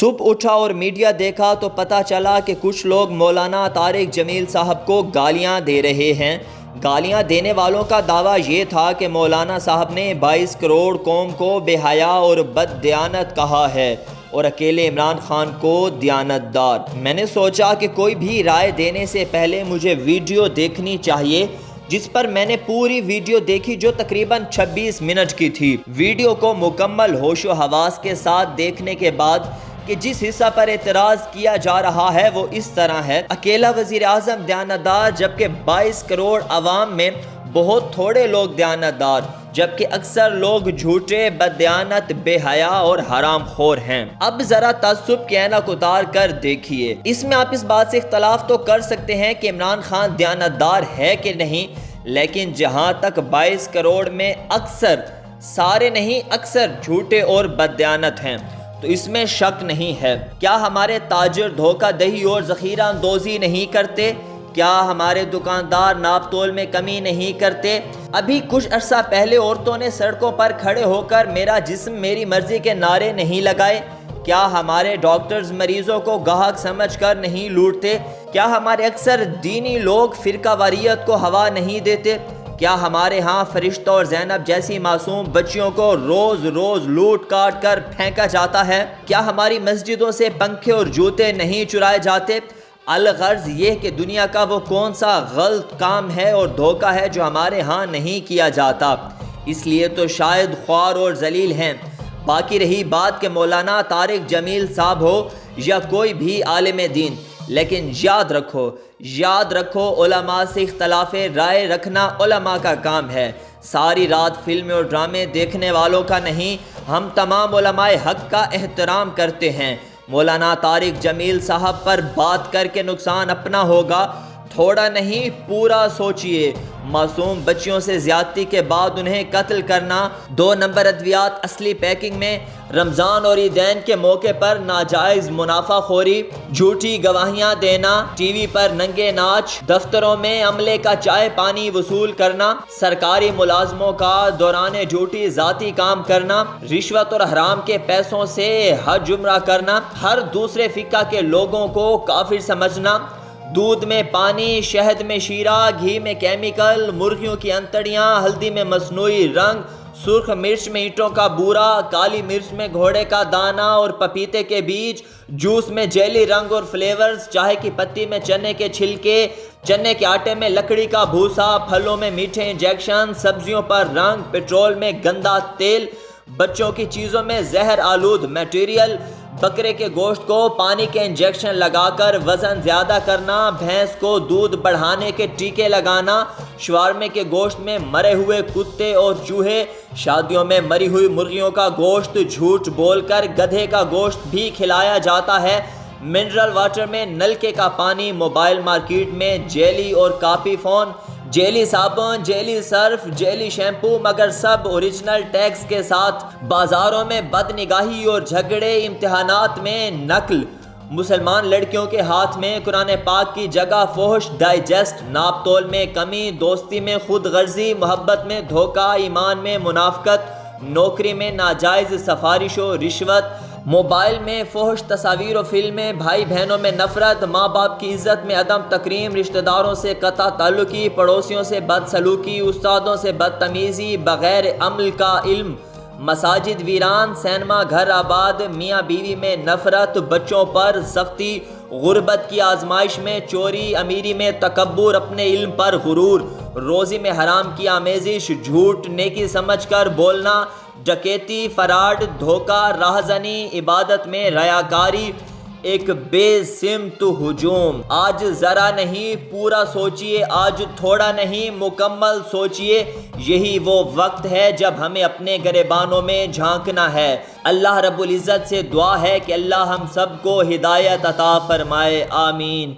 صبح اٹھا اور میڈیا دیکھا تو پتہ چلا کہ کچھ لوگ مولانا طارق جمیل صاحب کو گالیاں دے رہے ہیں۔ گالیاں دینے والوں کا دعویٰ یہ تھا کہ مولانا صاحب نے 22 کروڑ قوم کو بے حیا اور بد دیانت کہا ہے اور اکیلے عمران خان کو دیانت دار۔ میں نے سوچا کہ کوئی بھی رائے دینے سے پہلے مجھے ویڈیو دیکھنی چاہیے، جس پر میں نے پوری ویڈیو دیکھی جو تقریباً 26 منٹ کی تھی۔ ویڈیو کو مکمل ہوش و حواس کے ساتھ دیکھنے کے بعد کہ جس حصہ پر اعتراض کیا جا رہا ہے وہ اس طرح ہے: اکیلا وزیر اعظم دیانتدار جبکہ 22 کروڑ عوام میں بہت تھوڑے لوگ دیانتدار، جبکہ اکثر لوگ جھوٹے، بددیانت، بے حیا اور حرام خور ہیں۔ اب ذرا تعصب کی عینک اتار کر دیکھیے۔ اس میں آپ اس بات سے اختلاف تو کر سکتے ہیں کہ عمران خان دیانتدار ہے کہ نہیں، لیکن جہاں تک 22 کروڑ میں اکثر، سارے نہیں اکثر جھوٹے اور بددیانت ہیں تو اس میں شک نہیں ہے۔ کیا ہمارے تاجر دھوکہ دہی اور ذخیرہ اندوزی نہیں کرتے؟ کیا ہمارے دکاندار ناپ تول میں کمی نہیں کرتے؟ ابھی کچھ عرصہ پہلے عورتوں نے سڑکوں پر کھڑے ہو کر میرا جسم میری مرضی کے نعرے نہیں لگائے؟ کیا ہمارے ڈاکٹرز مریضوں کو گاہک سمجھ کر نہیں لوٹتے؟ کیا ہمارے اکثر دینی لوگ فرقہ واریت کو ہوا نہیں دیتے؟ کیا ہمارے ہاں فرشتہ اور زینب جیسی معصوم بچیوں کو روز روز لوٹ کاٹ کر پھینکا جاتا ہے؟ کیا ہماری مسجدوں سے پنکھے اور جوتے نہیں چرائے جاتے؟ الغرض یہ کہ دنیا کا وہ کون سا غلط کام ہے اور دھوکہ ہے جو ہمارے ہاں نہیں کیا جاتا، اس لیے تو شاید خوار اور ذلیل ہیں۔ باقی رہی بات کہ مولانا طارق جمیل صاحب ہو یا کوئی بھی عالم دین، لیکن یاد رکھو علماء سے اختلاف رائے رکھنا علماء کا کام ہے، ساری رات فلمیں اور ڈرامے دیکھنے والوں کا نہیں۔ ہم تمام علماء حق کا احترام کرتے ہیں۔ مولانا طارق جمیل صاحب پر بات کر کے نقصان اپنا ہوگا، تھوڑا نہیں پورا سوچئے۔ معصوم بچیوں سے زیادتی کے بعد انہیں قتل کرنا، 2 نمبر ادویات اصلی پیکنگ میں، رمضان اور عیدین کے موقع پر ناجائز منافع خوری، جھوٹی گواہیاں دینا، ٹی وی پر ننگے ناچ، دفتروں میں عملے کا چائے پانی وصول کرنا، سرکاری ملازموں کا دوران ڈیوٹی ذاتی کام کرنا، رشوت اور حرام کے پیسوں سے حج عمرہ کرنا، ہر دوسرے فقہ کے لوگوں کو کافر سمجھنا، دودھ میں پانی، شہد میں شیرہ، گھی میں کیمیکل، مرغیوں کی انتڑیاں، ہلدی میں مصنوعی رنگ، سرخ مرچ میں اینٹوں کا بورا، کالی مرچ میں گھوڑے کا دانہ اور پپیتے کے بیج، جوس میں جیلی رنگ اور فلیورز، چائے کی پتی میں چنے کے چھلکے، چنے کے آٹے میں لکڑی کا بھوسا، پھلوں میں میٹھے انجیکشن، سبزیوں پر رنگ، پیٹرول میں گندا تیل، بچوں کی چیزوں میں زہر آلود میٹیریل، بکرے کے گوشت کو پانی کے انجیکشن لگا کر وزن زیادہ کرنا، بھینس کو دودھ بڑھانے کے ٹیکے لگانا، شوارمے کے گوشت میں مرے ہوئے کتے اور چوہے، شادیوں میں مری ہوئی مرغیوں کا گوشت جھوٹ بول کر گدھے کا گوشت بھی کھلایا جاتا ہے، منرل واٹر میں نلکے کا پانی، موبائل مارکیٹ میں جیلی اور کاپی فون، جیلی صابن، جیلی سرف، جیلی شیمپو، مگر سب اوریجنل ٹیکس کے ساتھ، بازاروں میں بد نگاہی اور جھگڑے، امتحانات میں نقل، مسلمان لڑکیوں کے ہاتھ میں قرآن پاک کی جگہ فحش ڈائجسٹ، ناپ تول میں کمی، دوستی میں خود غرضی، محبت میں دھوکہ، ایمان میں منافقت، نوکری میں ناجائز سفارش و رشوت، موبائل میں فحش تصاویر و فلمیں، بھائی بہنوں میں نفرت، ماں باپ کی عزت میں عدم تکریم، رشتہ داروں سے قطع تعلقی، پڑوسیوں سے بدسلوکی، استادوں سے بدتمیزی، بغیر عمل کا علم، مساجد ویران، سینما گھر آباد، میاں بیوی میں نفرت، بچوں پر سختی، غربت کی آزمائش میں چوری، امیری میں تکبر، اپنے علم پر غرور، روزی میں حرام کی آمیزش، جھوٹ نیکی سمجھ کر بولنا، ڈکیتی، فراڈ، دھوکہ، راہزنی، عبادت میں ریاکاری، ایک بے سمت ہجوم۔ آج ذرا نہیں پورا سوچئے، آج تھوڑا نہیں مکمل سوچئے، یہی وہ وقت ہے جب ہمیں اپنے گریبانوں میں جھانکنا ہے۔ اللہ رب العزت سے دعا ہے کہ اللہ ہم سب کو ہدایت عطا فرمائے، آمین۔